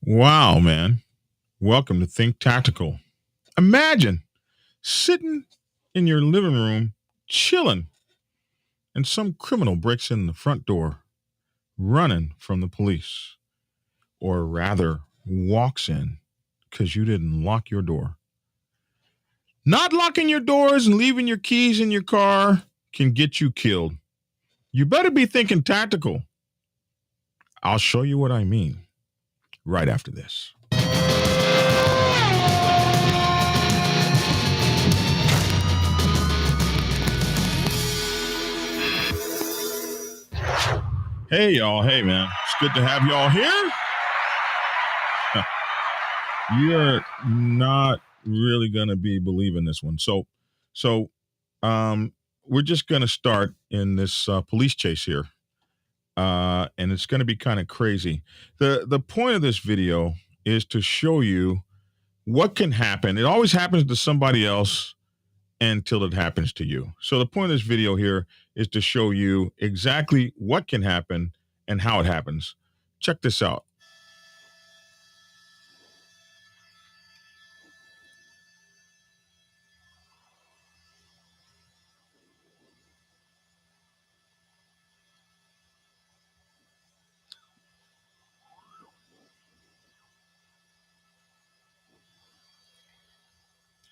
Wow, man. Welcome to Think Tactical. Imagine sitting in your living room, chilling, and some criminal breaks in the front door, running from the police, or rather, walks in because you didn't lock your door. Not locking your doors and leaving your keys in your car can get you killed. You better be thinking tactical. I'll show you what I mean right after this. Hey, y'all. Hey, man. It's good to have y'all here. You're not really going to be believing this one. So, we're just going to start in this police chase here. And it's going to be kind of crazy. The point of this video is to show you what can happen. It always happens to somebody else until it happens to you. So the point of this video here is to show you exactly what can happen and how it happens. Check this out.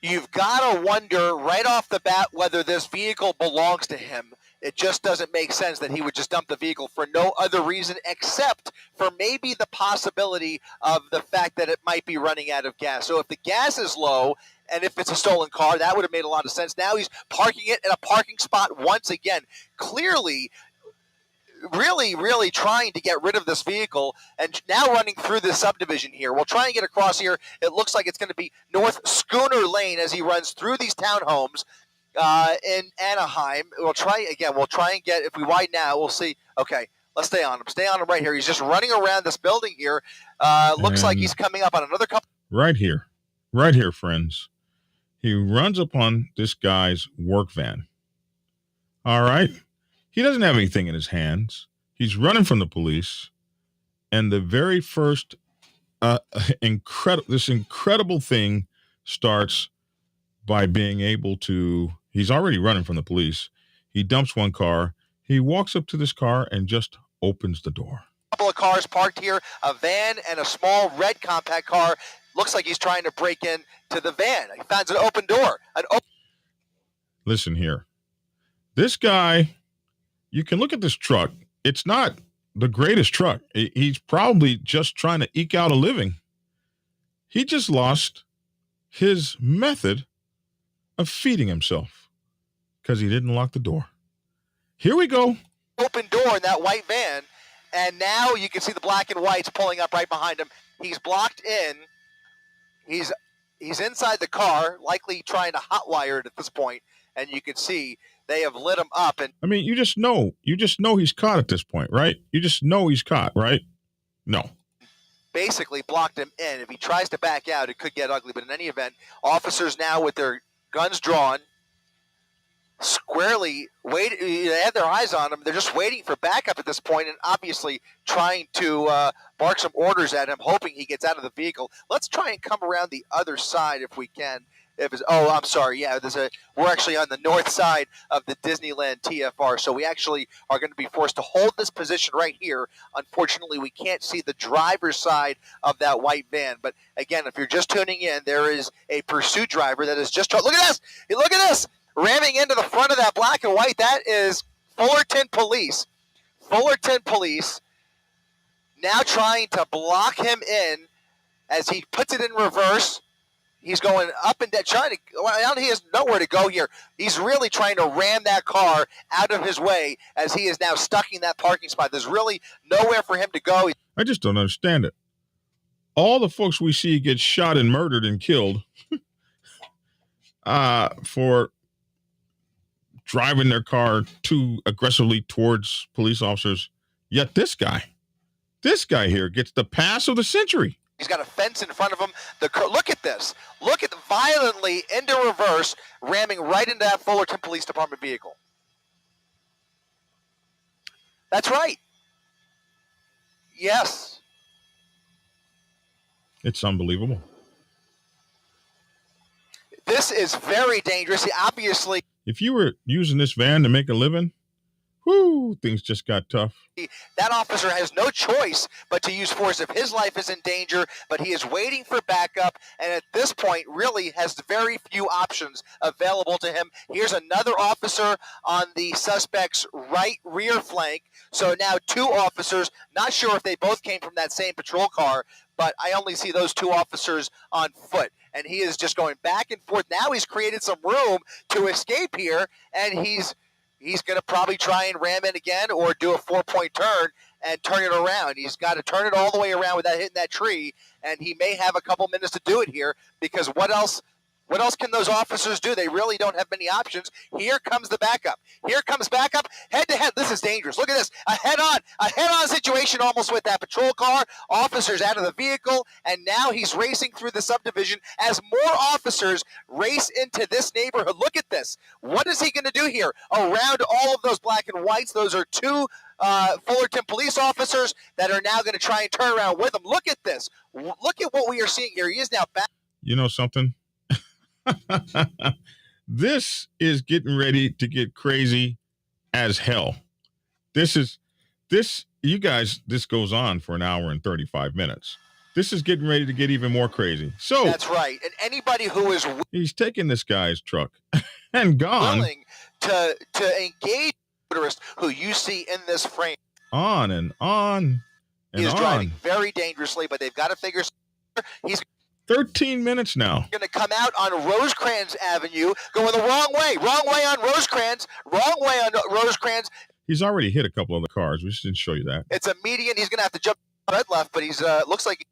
You've got to wonder right off the bat whether this vehicle belongs to him. It just doesn't make sense that he would just dump the vehicle for no other reason except for maybe the possibility of the fact that it might be running out of gas. So if the gas is low and if it's a stolen car, that would have made a lot of sense. Now he's parking it in a parking spot once again. Clearly, really trying to get rid of this vehicle and now running through this subdivision here. We'll try and get across here. It looks like it's going to be North Schooner Lane as he runs through these townhomes in Anaheim. We'll try and get, if we widen out, we'll see. Okay, let's stay on him. Stay on him right here. He's just running around this building here. Looks like he's coming up on another couple. Right here, friends. He runs upon this guy's work van. All right. He doesn't have anything in his hands. He's running from the police. And the very first incredible thing starts by being able to, he's already running from the police. He dumps one car. He walks up to this car and just opens the door. Couple of cars parked here, a van and a small red compact car. Looks like he's trying to break in to the van. He finds an open door. Listen here. This guy, you can look at this truck. It's not the greatest truck. He's probably just trying to eke out a living. He just lost his method of feeding himself because he didn't lock the door. Here we go. Open door in that white van, and now you can see the black and whites pulling up right behind him. He's blocked in. He's inside the car, likely trying to hotwire it at this point, and you can see they have lit him up. And I mean, you just know he's caught at this point, right? You just know he's caught, right? No. Basically blocked him in. If he tries to back out, it could get ugly. But in any event, officers now with their guns drawn, squarely they have their eyes on him. They're just waiting for backup at this point, and obviously trying to bark some orders at him, hoping he gets out of the vehicle. Let's try and come around the other side if we can. I'm sorry. Yeah, we're actually on the north side of the Disneyland TFR, so we actually are going to be forced to hold this position right here. Unfortunately, we can't see the driver's side of that white van. But again, if you're just tuning in, there is a pursuit driver that is just look at this. Look at this. Ramming into the front of that black and white. That is Fullerton Police. Fullerton Police now trying to block him in as he puts it in reverse. He's going up and down, he has nowhere to go here. He's really trying to ram that car out of his way as he is now stuck in that parking spot. There's really nowhere for him to go. I just don't understand it. All the folks we see get shot and murdered and killed for driving their car too aggressively towards police officers. Yet this guy here gets the pass of the century. He's got a fence in front of him. Look at this. Look at violently into reverse, ramming right into that Fullerton Police Department vehicle. That's right. Yes. It's unbelievable. This is very dangerous. Obviously, if you were using this van to make a living, whoo, things just got tough. that officer has no choice but to use force if his life is in danger, but he is waiting for backup, and at this point really has very few options available to him. Here's another officer on the suspect's right rear flank. So now two officers, not sure if they both came from that same patrol car, but I only see those two officers on foot. And he is just going back and forth. Now he's created some room to escape here, and he's going to probably try and ram it again or do a 4-point turn and turn it around. He's got to turn it all the way around without hitting that tree, and he may have a couple minutes to do it here because what else can those officers do? They really don't have many options. Here comes the backup. Here comes backup. Head to head. This is dangerous. Look at this. A head-on situation almost with that patrol car. Officers out of the vehicle, and now he's racing through the subdivision as more officers race into this neighborhood. Look at this. What is he going to do here? Around all of those black and whites, those are two Fullerton police officers that are now going to try and turn around with him. Look at this. Look at what we are seeing here. He is now back. You know something? This is getting ready to get crazy as hell. This goes on for an hour and 35 minutes. This is getting ready to get even more crazy. So that's right. And anybody who is he's taking this guy's truck and gone, willing to engage motorists who you see in this frame on and on and he is on. Driving very dangerously, but they've got to figure he's 13 minutes now. Going to come out on Rosecrans Avenue, going the wrong way on Rosecrans, He's already hit a couple other cars. We just didn't show you that. It's a median. He's going to have to jump red left, but he's looks like.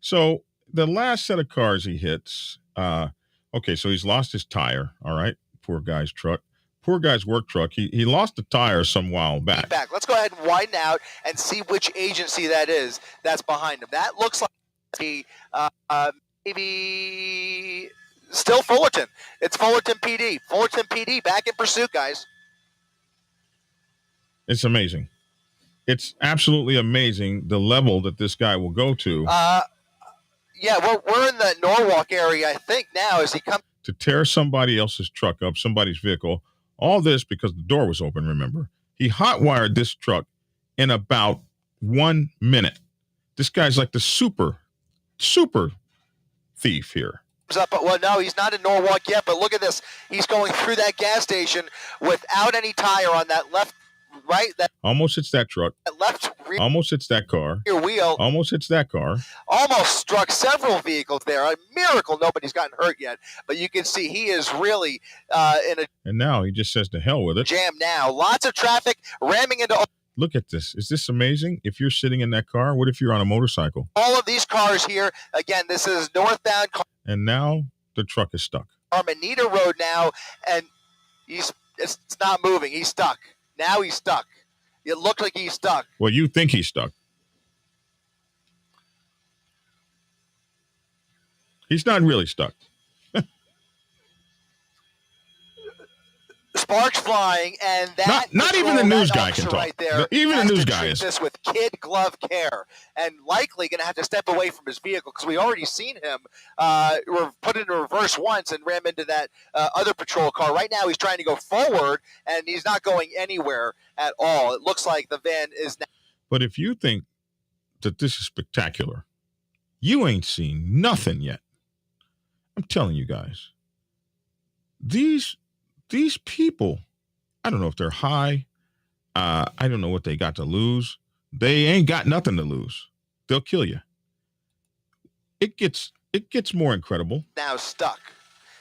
So the last set of cars he hits, okay, so he's lost his tire, all right? Poor guy's truck. Poor guy's work truck. He lost the tire some while back. Let's go ahead and widen out and see which agency that is that's behind him. That looks like maybe still Fullerton. It's Fullerton PD. Fullerton PD back in pursuit, guys. It's amazing. It's absolutely amazing the level that this guy will go to. Yeah, we're in the Norwalk area, I think, now as he comes to tear somebody else's truck up, somebody's vehicle. All this because the door was open, remember? He hot-wired this truck in about 1 minute. This guy's like the super thief here. Well, no, he's not in Norwalk yet, but look at this. He's going through that gas station without any tire on that left, right? That almost hits that truck. That left rear, almost hits that car. Rear wheel. Almost hits that car. Almost struck several vehicles there. A miracle nobody's gotten hurt yet. But you can see he is really in a... And now he just says to hell with it. Jam now. Lots of traffic ramming into... Look at this. Is this amazing? If you're sitting in that car, what if you're on a motorcycle? All of these cars here, again, this is northbound. And now the truck is stuck. Carmenita Road now, and it's not moving. He's stuck. Now he's stuck. It looked like he's stuck. Well, you think he's stuck. He's not really stuck. Sparks flying, and that not even the news guy can talk. Right there even the news guy is this with kid glove care, and likely going to have to step away from his vehicle because we already seen him put into reverse once and ram into that other patrol car. Right now, he's trying to go forward, and he's not going anywhere at all. It looks like the van is now. But if you think that this is spectacular, you ain't seen nothing yet. I'm telling you guys, these people, I don't know if they're high. I don't know what they got to lose. They ain't got nothing to lose. They'll kill you. It gets more incredible. Now stuck.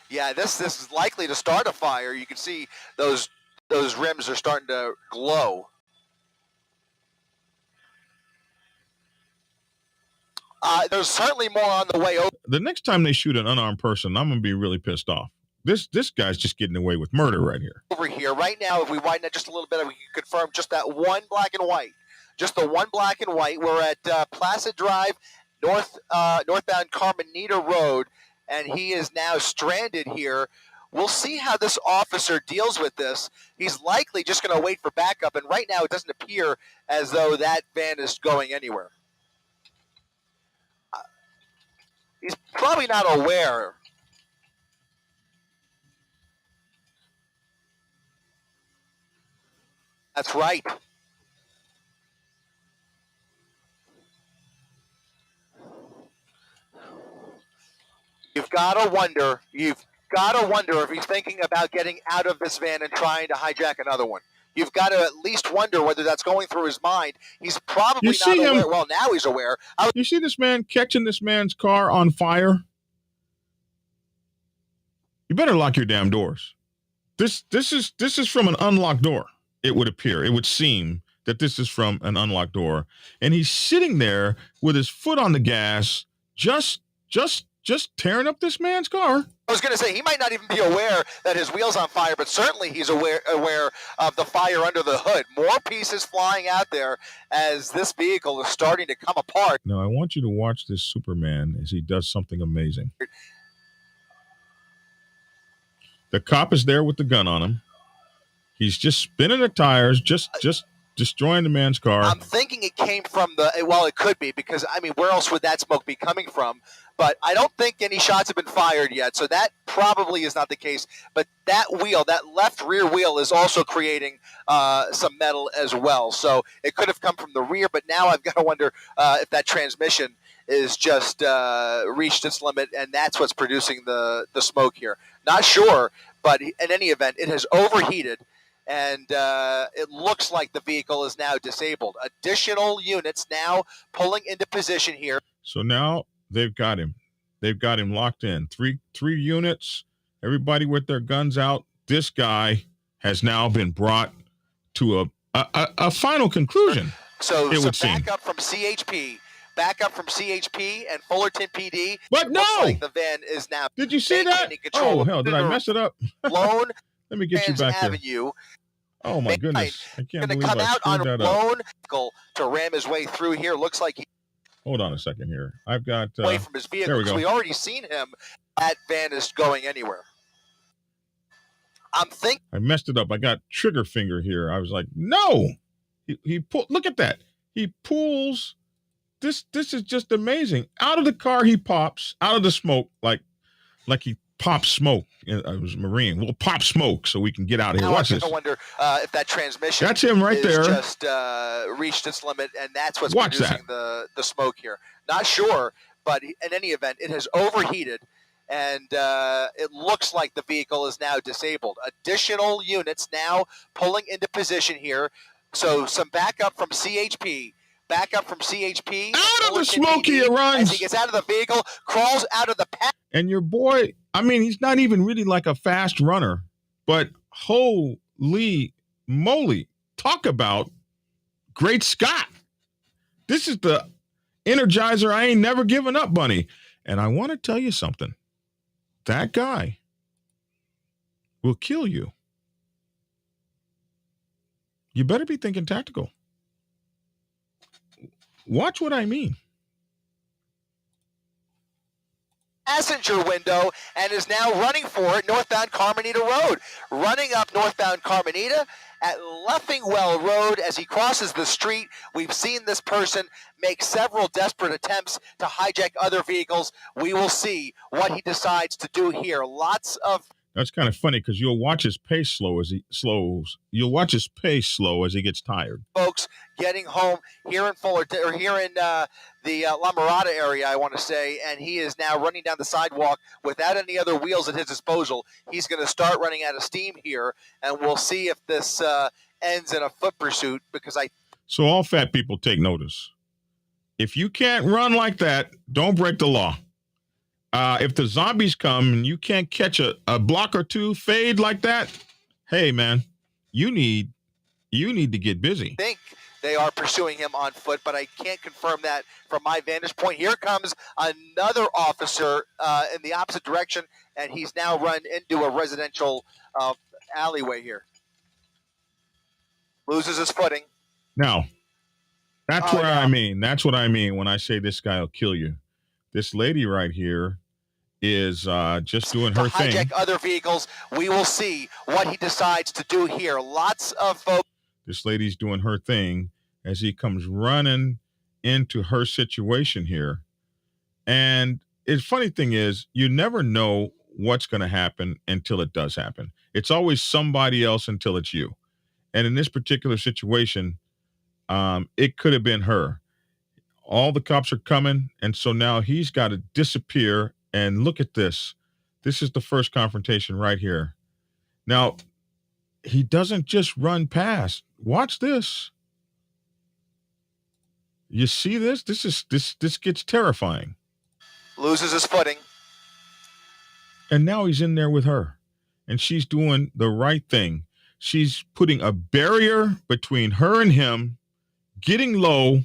Yeah, this is likely to start a fire. You can see those rims are starting to glow. There's certainly more on the way over. The next time they shoot an unarmed person, I'm going to be really pissed off. This guy's just getting away with murder right here. Over here, right now, if we widen it just a little bit, we can confirm just that one black and white. Just the one black and white. We're at Placid Drive, northbound Carmenita Road, and he is now stranded here. We'll see how this officer deals with this. He's likely just going to wait for backup, and right now it doesn't appear as though that van is going anywhere. He's probably not aware. That's right. You've got to wonder. You've got to wonder if he's thinking about getting out of this van and trying to hijack another one. You've got to at least wonder whether that's going through his mind. He's probably not aware. Well, now he's aware. You see this man catching this man's car on fire? You better lock your damn doors. This is from an unlocked door. It would appear. It would seem that this is from an unlocked door, and he's sitting there with his foot on the gas, just tearing up this man's car. I was going to say, he might not even be aware that his wheel's on fire, but certainly he's aware of the fire under the hood. More pieces flying out there as this vehicle is starting to come apart. Now, I want you to watch this Superman as he does something amazing. The cop is there with the gun on him. He's just spinning the tires, just destroying the man's car. I'm thinking it came from well, it could be, because, I mean, where else would that smoke be coming from? But I don't think any shots have been fired yet, so that probably is not the case. But that wheel, that left rear wheel, is also creating some metal as well. So it could have come from the rear, but now I've got to wonder if that transmission is just reached its limit, and that's what's producing the smoke here. Not sure, but in any event, it has overheated, and it looks like the vehicle is now disabled. Additional units now pulling into position here. So now they've got him. They've got him locked in. Three units, everybody with their guns out. This guy has now been brought to a final conclusion. So backup from CHP. Backup from CHP and Fullerton PD. But no! Looks like the van is now. Did you see that? Oh, hell, did I mess it up? Lone Let me get you back Avenue. There. Oh, my goodness. I can't believe come I out screwed on that Lone up. To ram his way through here. Looks like he. Hold on a second here. I've got. Away from his vehicle. There we go. We already seen him. That van is going anywhere. I'm thinking. I messed it up. I got trigger finger here. I was like, no. He pulled. Look at that. He pulls. This is just amazing. Out of the car he pops, out of the smoke, like he pops smoke. It was Marine. We'll pop smoke so we can get out of here. Watch this. I wonder if that transmission. That's him right there. Just reached its limit, and that's what's producing the smoke here. Not sure, but in any event, it has overheated, and it looks like the vehicle is now disabled. Additional units now pulling into position here. So some backup from CHP. Backup from CHP. Out of the smoke he runs. As he gets out of the vehicle, crawls out of the path. And your boy, I mean, he's not even really like a fast runner, but holy moly, talk about great Scott. This is the Energizer I ain't never given up, Bunny. And I want to tell you something. That guy will kill you. You better be thinking tactical. Watch what I mean. Passenger window and is now running for it northbound Carmenita Road. Running up northbound Carmenita at Leffingwell Road as he crosses the street. We've seen this person make several desperate attempts to hijack other vehicles. We will see what he decides to do here. Lots of. That's kind of funny because you'll watch his pace slow as he slows. You'll watch his pace slow as he gets tired. Folks getting home here in Fullerton, or here in the La Mirada area, I want to say, and he is now running down the sidewalk without any other wheels at his disposal. He's going to start running out of steam here, and we'll see if this ends in a foot pursuit. So all fat people take notice. If you can't run like that, don't break the law. If the zombies come and you can't catch a block or two fade like that, hey man, you need to get busy. I think they are pursuing him on foot, but I can't confirm that from my vantage point. Here comes another officer in the opposite direction, and he's now run into a residential alleyway here. Loses his footing. Now, that's what I mean. That's what I mean when I say this guy will kill you. This lady right here is just doing her thing. Hijack other vehicles. We will see what he decides to do here. Lots of folks. This lady's doing her thing as he comes running into her situation here. And it's funny thing is, you never know what's going to happen until it does happen. It's always somebody else until it's you. And in this particular situation, it could have been her. All the cops are coming, and so now he's got to disappear. And look at this. This is the first confrontation right here. Now, he doesn't just run past. Watch this. You see this? This gets terrifying. Loses his footing. And now he's in there with her, and she's doing the right thing. She's putting a barrier between her and him, getting low,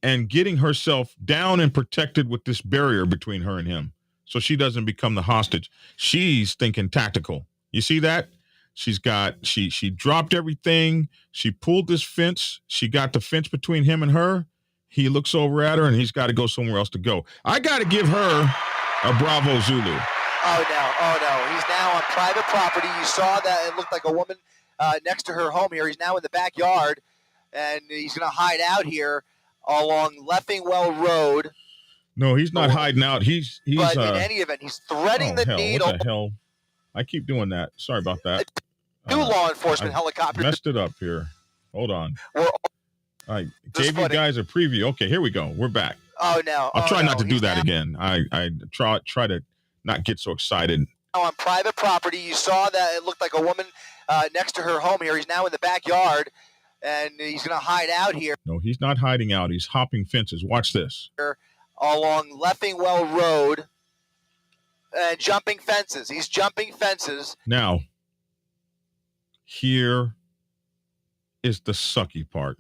and getting herself down and protected with this barrier between her and him, so she doesn't become the hostage. She's thinking tactical. You see that? She dropped everything. She pulled this fence. She got the fence between him and her. He looks over at her, and he's got to go somewhere else to go. I got to give her a bravo Zulu. Oh no. He's now on private property. You saw that it looked like a woman next to her home here. He's now in the backyard, and he's going to hide out here along Leffingwell Road. No, he's not hiding out. He's But in any event, he's threading the needle. What the hell? I keep doing that. Sorry about that. Two law enforcement helicopters. Messed it up here. Hold on. We're I gave you guys a preview. Okay, here we go. We're back. Oh no. I'll try not to do that again. I try to not get so excited. Now on private property, you saw that it looked like a woman next to her home here. He's now in the backyard, and he's going to hide out here. No, he's not hiding out. He's hopping fences. Watch this. Along Leffingwell Road, and jumping fences. He's jumping fences. Now, here is the sucky part.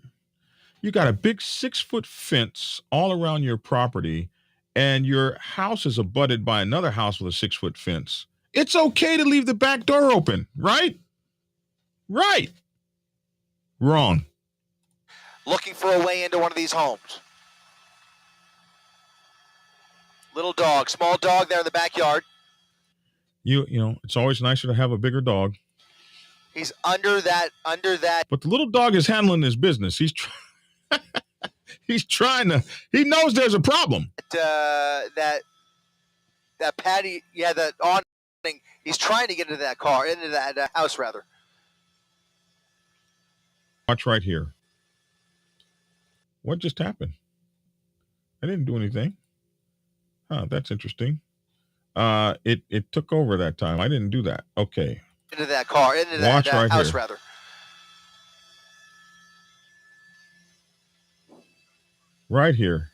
You got a big 6-foot fence all around your property, and your house is abutted by another house with a 6-foot fence. It's okay to leave the back door open, right? Right. Wrong. Looking for a way into one of these homes. Little dog, small dog there in the backyard. You know, it's always nicer to have a bigger dog. He's under that. But the little dog is handling his business. He's trying to. He knows there's a problem. That patty, that awning. He's trying to get into that car, into that house rather. Watch right here. What just happened? I didn't do anything. Huh, that's interesting. It took over that time. I didn't do that. Okay. Into that car, into that right house here. rather. Right here.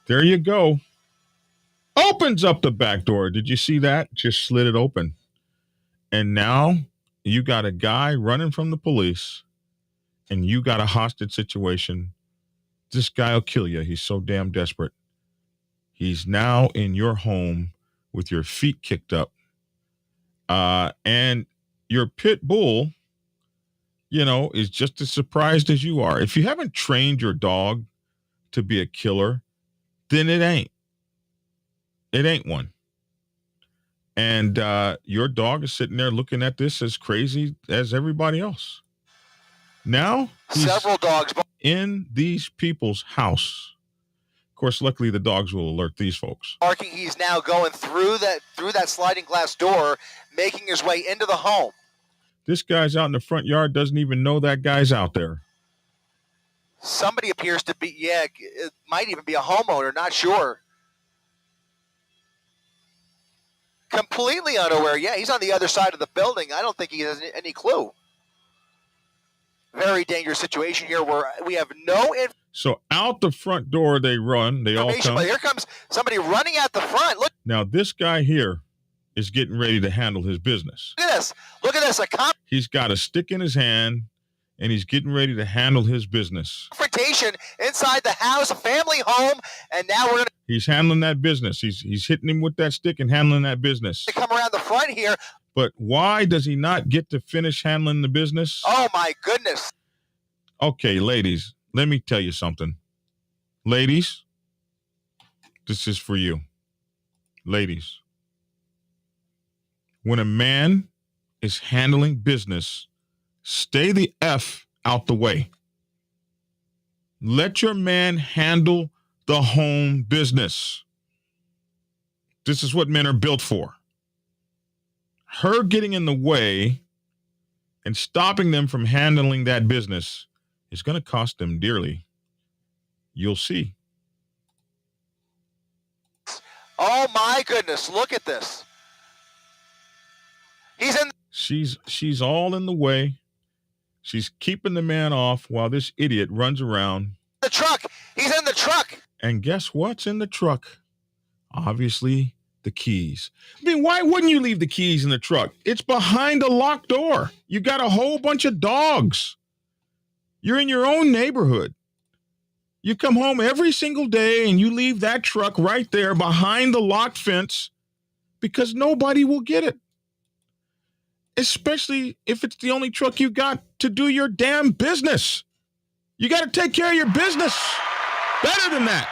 There you go. Opens up the back door. Did you see that? Just slid it open. And now you got a guy running from the police, and you got a hostage situation. This guy will kill you. He's so damn desperate. He's now in your home with your feet kicked up. And your pit bull, is just as surprised as you are. If you haven't trained your dog to be a killer, then it ain't. It ain't one. And your dog is sitting there looking at this as crazy as everybody else. Now, several dogs in these people's house. Of course, luckily the dogs will alert these folks. Barking. He's now going through that sliding glass door, making his way into the home. This guy's out in the front yard, doesn't even know that guy's out there. Somebody appears to be, it might even be a homeowner, not sure. Completely unaware. Yeah, he's on the other side of the building. I don't think he has any clue. Very dangerous situation here where we have no information. So out the front door they run. They all come. But here comes somebody running out the front. Look. Now this guy here is getting ready to handle his business. Look at this. Look at this. He's got a stick in his hand, and he's getting ready to handle his business. Confrontation inside the house, a family home, and now we're going to. He's handling that business. He's hitting him with that stick and handling that business. Come around the front here. But why does he not get to finish handling the business? Oh, my goodness. Okay, ladies, let me tell you something. Ladies, this is for you. Ladies, when a man is handling business, stay the F out the way. Let your man handle the home business. This is what men are built for. Her getting in the way and stopping them from handling that business is going to cost them dearly. You'll see. Oh my goodness, look at this. He's in. She's all in the way. She's keeping the man off while this idiot runs around. The truck. He's in the truck. And guess what's in the truck? Obviously, the keys. I mean, why wouldn't you leave the keys in the truck? It's behind a locked door. You got a whole bunch of dogs. You're in your own neighborhood. You come home every single day and you leave that truck right there behind the locked fence because nobody will get it. Especially if it's the only truck you got to do your damn business. You got to take care of your business. Better than that.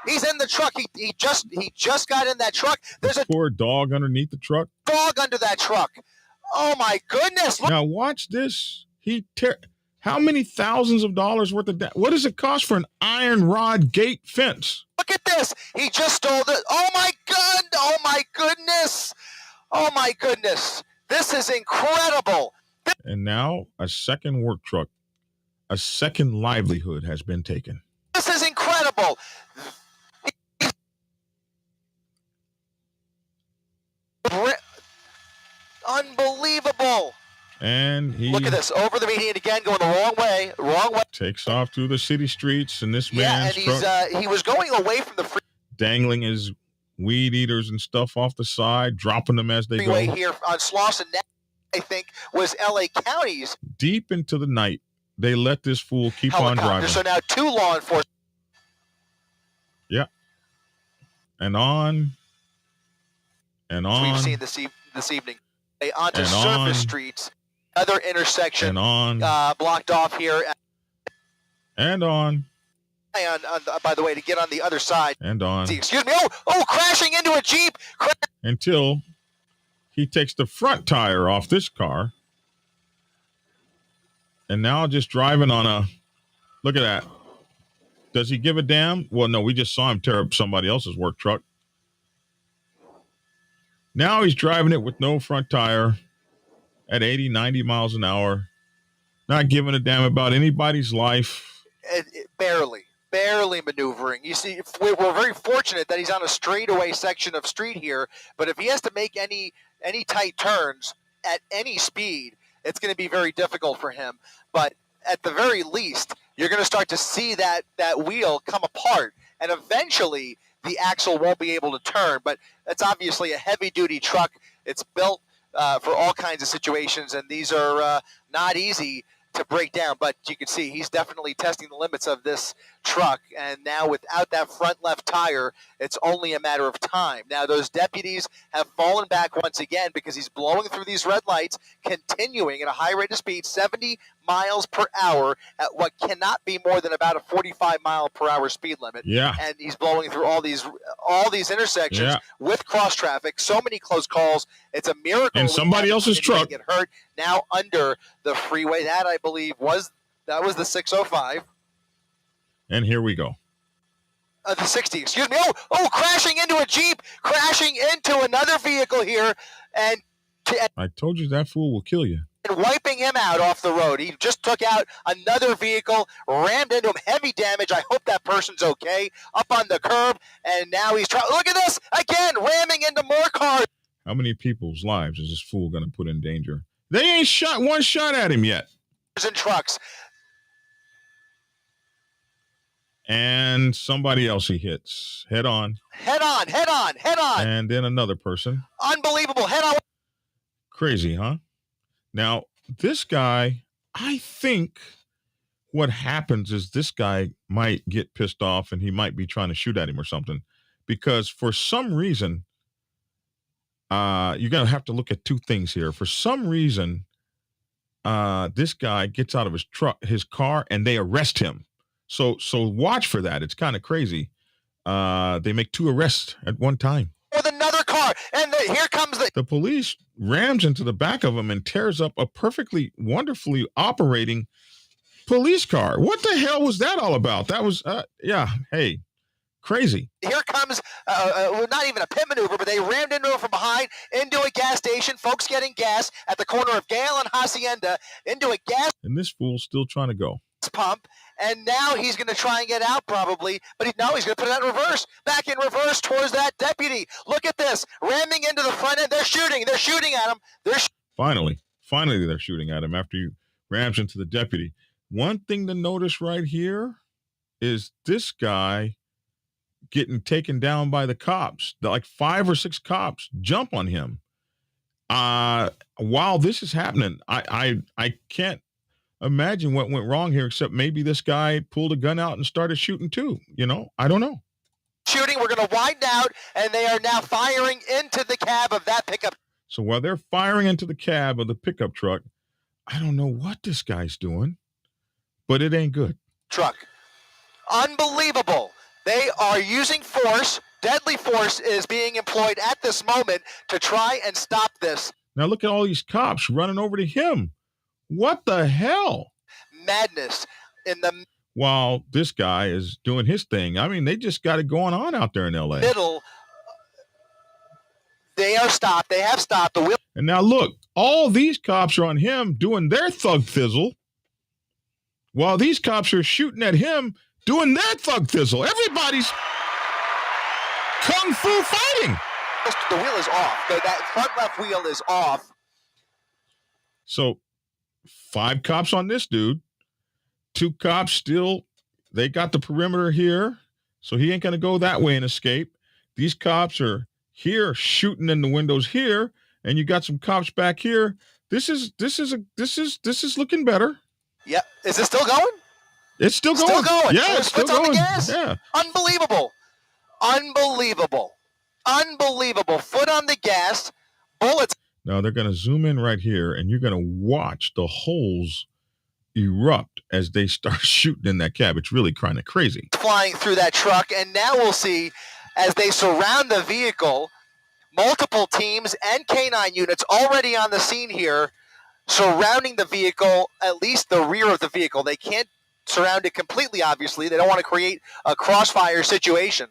He's in the truck. He just got in that truck. There's a poor dog underneath the truck. Dog under that truck. Oh my goodness. Now watch this. How many thousands of dollars worth of that? What does it cost for an iron rod gate fence? Look at this. He just stole the. Oh my God. Oh my goodness. Oh my goodness. This is incredible. And now a second work truck, a second livelihood has been taken. This is incredible. Unbelievable. And he look at this, over the median again, going the wrong way. Takes off through the city streets, and this man's he was going away from the dangling his weed eaters and stuff off the side, dropping them as they freeway go. Here on Slauson, I think, was L.A. County's. Deep into the night, they let this fool keep on driving. So now 2 law enforcement. Yeah. And on. And on. We've seen this evening. Onto surface streets. Other intersection. And on. Blocked off here. And on. By the way, to get on the other side. And on. Excuse me. Oh, crashing into a Jeep. Until he takes the front tire off this car. And now just driving on a, look at that. Does he give a damn? Well, no, we just saw him tear up somebody else's work truck. Now he's driving it with no front tire at 80, 90 miles an hour. Not giving a damn about anybody's life. Barely maneuvering. You see, we're very fortunate that he's on a straightaway section of street here, but if he has to make any tight turns at any speed, it's going to be very difficult for him. But at the very least, you're going to start to see that wheel come apart, and eventually the axle won't be able to turn. But it's obviously a heavy-duty truck. It's built for all kinds of situations, and these are not easy to break down. But you can see he's definitely testing the limits of this truck, and now without that front left tire, it's only a matter of time. Now those deputies have fallen back once again because he's blowing through these red lights, continuing at a high rate of speed, 70 miles per hour at what cannot be more than about a 45-mile-per-hour speed limit. Yeah. And he's blowing through all these intersections with cross traffic. So many close calls. It's a miracle. And somebody else's truck get hurt. Now under the freeway. That I believe was the 605. And here we go. The 60, excuse me. Oh, crashing into a Jeep, crashing into another vehicle here, and I told you that fool will kill you. And wiping him out off the road. He just took out another vehicle, rammed into him, heavy damage. I hope that person's okay. Up on the curb, and now he's trying. Look at this again, ramming into more cars. How many people's lives is this fool going to put in danger? They ain't shot one shot at him yet. And trucks. And somebody else he hits. Head on. And then another person. Unbelievable. Head on. Crazy, huh? Now, this guy, I think what happens is this guy might get pissed off and he might be trying to shoot at him or something. Because for some reason, you're going to have to look at two things here. For some reason, this guy gets out of his car, and they arrest him. So watch for that. It's kind of crazy. They make 2 arrests at one time. With another car, and here comes the police rams into the back of him and tears up a perfectly wonderfully operating police car. What the hell was that all about? That was hey, Crazy. Here comes, not even a pit maneuver, but they rammed into it from behind, into a gas station. Folks getting gas at the corner of Gale and Hacienda, into a gas And this fool's still trying to go. pump. And now he's going to try and get out probably, but he's going to put it in reverse, back in reverse towards that deputy. Look at this, ramming into the front end. They're shooting at him. Finally, they're shooting at him after he rams into the deputy. One thing to notice right here is this guy getting taken down by the cops. Like 5 or 6 cops jump on him. While this is happening, I can't imagine what went wrong here, except maybe this guy pulled a gun out and started shooting too. I don't know. Shooting, we're going to widen out, and they are now firing into the cab of that pickup. So while they're firing into the cab of the pickup truck, I don't know what this guy's doing, but it ain't good. Truck. Unbelievable. They are using force. Deadly force is being employed at this moment to try and stop this. Now look at all these cops running over to him. What the hell? Madness in the While this guy is doing his thing. I mean, they just got it going on out there in L.A. middle. They are stopped. They have stopped. The wheel. And now look, all these cops are on him doing their thug thizzle, while these cops are shooting at him doing their thug thizzle. Everybody's kung fu fighting. The wheel is off. That front left wheel is off. So 5 cops on this dude, 2 cops still, they got the perimeter here, so he ain't going to go that way and escape. These cops are here shooting in the windows here, and you got some cops back here. This is looking better. Yeah. Is it still going? It's still going. Still going. Yeah, it's still Foot's on going. the gas. Yeah. Unbelievable. Foot on the gas. Bullets. Now they're going to zoom in right here, and you're going to watch the holes erupt as they start shooting in that cab. It's really kind of crazy. Flying through that truck, and now we'll see as they surround the vehicle, multiple teams and K9 units already on the scene here, surrounding the vehicle, at least the rear of the vehicle. They can't surround it completely, obviously. They don't want to create a crossfire situation.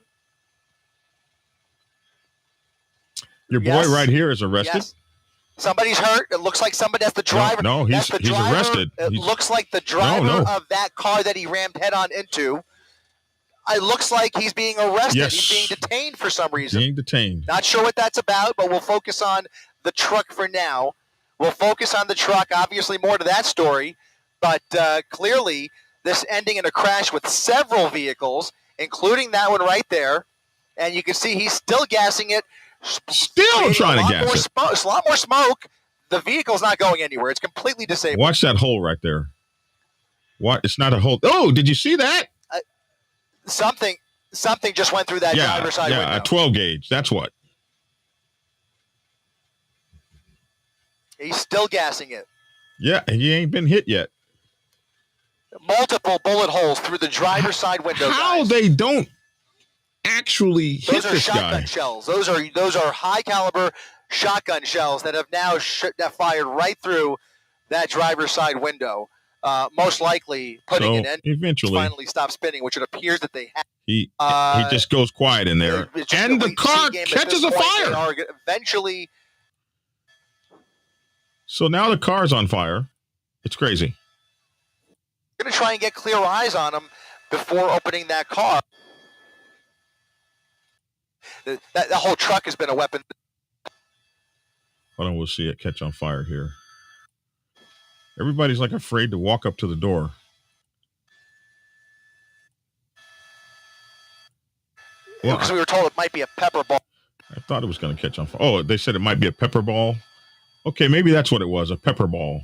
Your boy right here is arrested. Yes. Somebody's hurt. It looks like somebody. That's the driver. No, he's driver. arrested. It looks like the driver of that car that he rammed head-on into. It looks like he's being arrested. Yes. He's being detained for some reason. Being detained. Not sure what that's about, but we'll focus on the truck for now. We'll focus on the truck. Obviously, more to that story. But clearly, this ending in a crash with several vehicles, including that one right there. And you can see he's still gassing it. Still trying to gas it. A lot more smoke. The vehicle's not going anywhere. It's completely disabled. Watch that hole right there. What? It's not a hole. Oh, did you see that? Something just went through that driver's side window. Yeah, a 12 gauge. That's what. He's still gassing it. Yeah, he ain't been hit yet. Multiple bullet holes through the driver's side window. How they don't actually hit those are this shotgun guy? shells. Those are high caliber shotgun shells that have now fired right through that driver's side window. Most likely putting an end. Eventually, finally stop spinning, which it appears that they have. He just goes quiet in there, and the car catches a fire. Eventually. So now the car's on fire. It's crazy. We're going to try and get clear eyes on him before opening that car. That whole truck has been a weapon. Hold on, we'll see it catch on fire here. Everybody's like afraid to walk up to the door. Well, because we were told it might be a pepper ball. I thought it was going to catch on fire. Oh, they said it might be a pepper ball. Okay, maybe that's what it was, a pepper ball.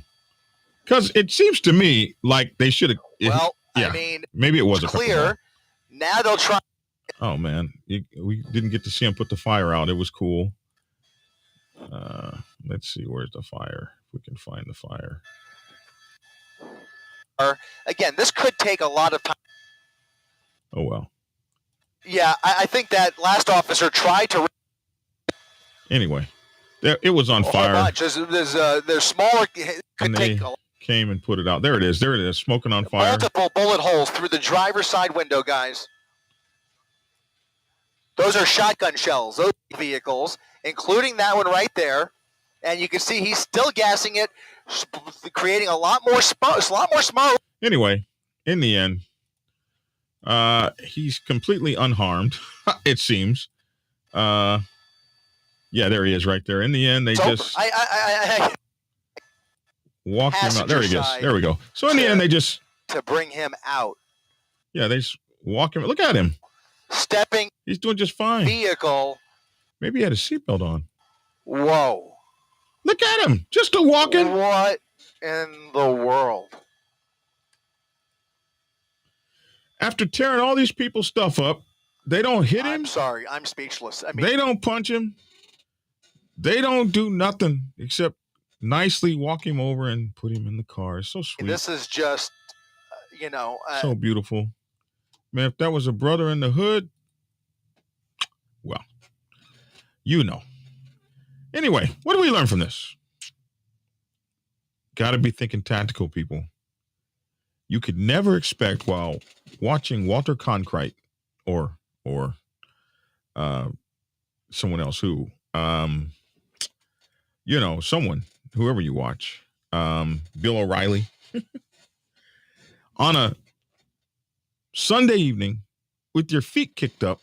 Because it seems to me like they should have. Well, yeah, I mean, maybe it was a clear. Pepper ball. Now they'll try. Oh man, we didn't get to see him put the fire out. It was cool. Let's see, where's the fire? If we can find the fire. Again, this could take a lot of time. Oh well. Yeah, I think that last officer tried to. Anyway, it was on fire. Much. There's smaller. Could take. Came and put it out. There it is. There it is. Smoking on fire. Multiple bullet holes through the driver's side window, guys. Those are shotgun shells. Those vehicles, including that one right there, and you can see he's still gassing it, creating a lot more smoke. Anyway, in the end, he's completely unharmed. It seems. Yeah, there he is, right there. In the end, they just walk him out. There he is. There we go. So in the end, they just to bring him out. Yeah, they just walk him. Look at him. Stepping. He's doing just fine. Vehicle. Maybe he had a seatbelt on. Whoa. Look at him. Just a walking. What in the world? After tearing all these people's stuff up, they don't hit him. I'm sorry. I'm speechless. I mean, they don't punch him. They don't do nothing except nicely walk him over and put him in the car. It's so sweet. This is just, so beautiful. Man, if that was a brother in the hood, well, Anyway, what do we learn from this? Got to be thinking tactical, people. You could never expect while watching Walter Cronkite or someone else whoever you watch, Bill O'Reilly, on a Sunday evening with your feet kicked up,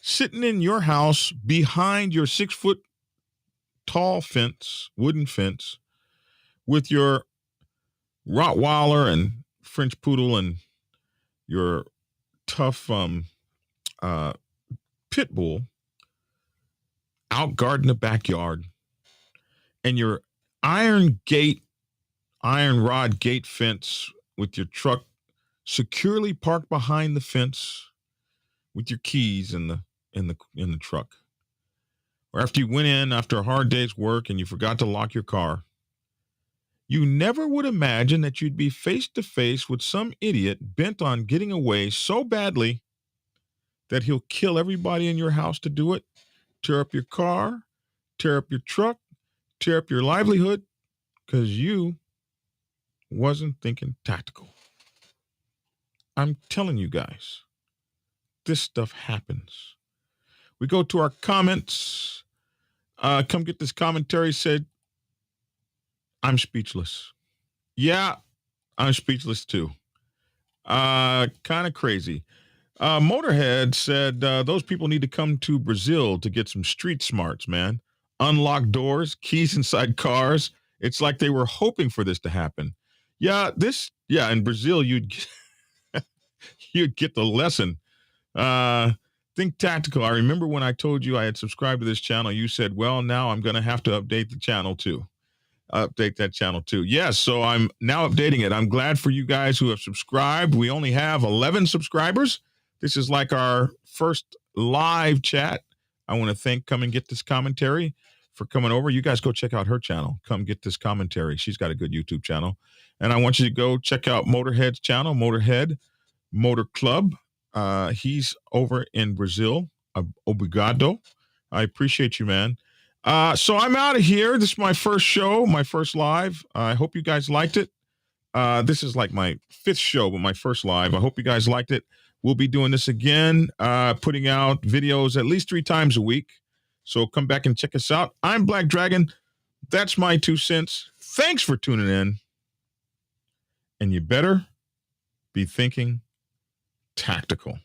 sitting in your house behind your 6-foot tall fence, wooden fence, with your Rottweiler and French Poodle and your tough pit bull out guarding the backyard, and your iron rod gate fence with your truck securely parked behind the fence with your keys in the truck. Or after you went in after a hard day's work and you forgot to lock your car, you never would imagine that you'd be face to face with some idiot bent on getting away so badly that he'll kill everybody in your house to do it, tear up your car, tear up your truck, tear up your livelihood, because you wasn't thinking tactical. I'm telling you guys, this stuff happens. We go to our comments. Come Get This Commentary said, I'm speechless. Yeah, I'm speechless too. Kind of crazy. Motorhead said, those people need to come to Brazil to get some street smarts, man. Unlocked doors, keys inside cars. It's like they were hoping for this to happen. In Brazil, you'd get the lesson. Think tactical. I remember when I told you I had subscribed to this channel, you said, well, now I'm going to have to update the channel too. Update that channel too. Yes, so I'm now updating it. I'm glad for you guys who have subscribed. We only have 11 subscribers. This is like our first live chat. I want to thank Come and Get This Commentary for coming over. You guys go check out her channel, Come Get This Commentary. She's got a good YouTube channel. And I want you to go check out Motorhead's channel, Motorhead Motor Club. He's over in Brazil. Obrigado. I appreciate you, man. So I'm out of here. This is my first show, my first live. I hope you guys liked it. This is like my 5th show, but my first live. I hope you guys liked it. We'll be doing this again, putting out videos at least 3 times a week. So come back and check us out. I'm Black Dragon. That's my 2 cents. Thanks for tuning in. And you better be thinking tactical.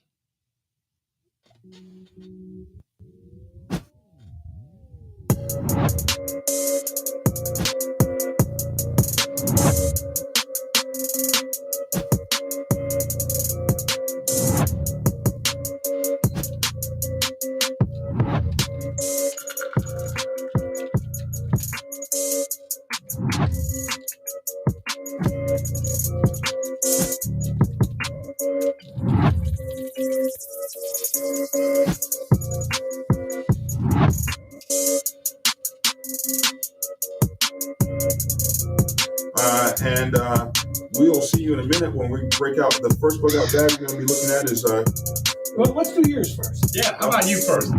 And we'll see you in a minute when we break out. The first breakout bag we're going to be looking at is... Well, let's do yours first. Yeah, how about you first?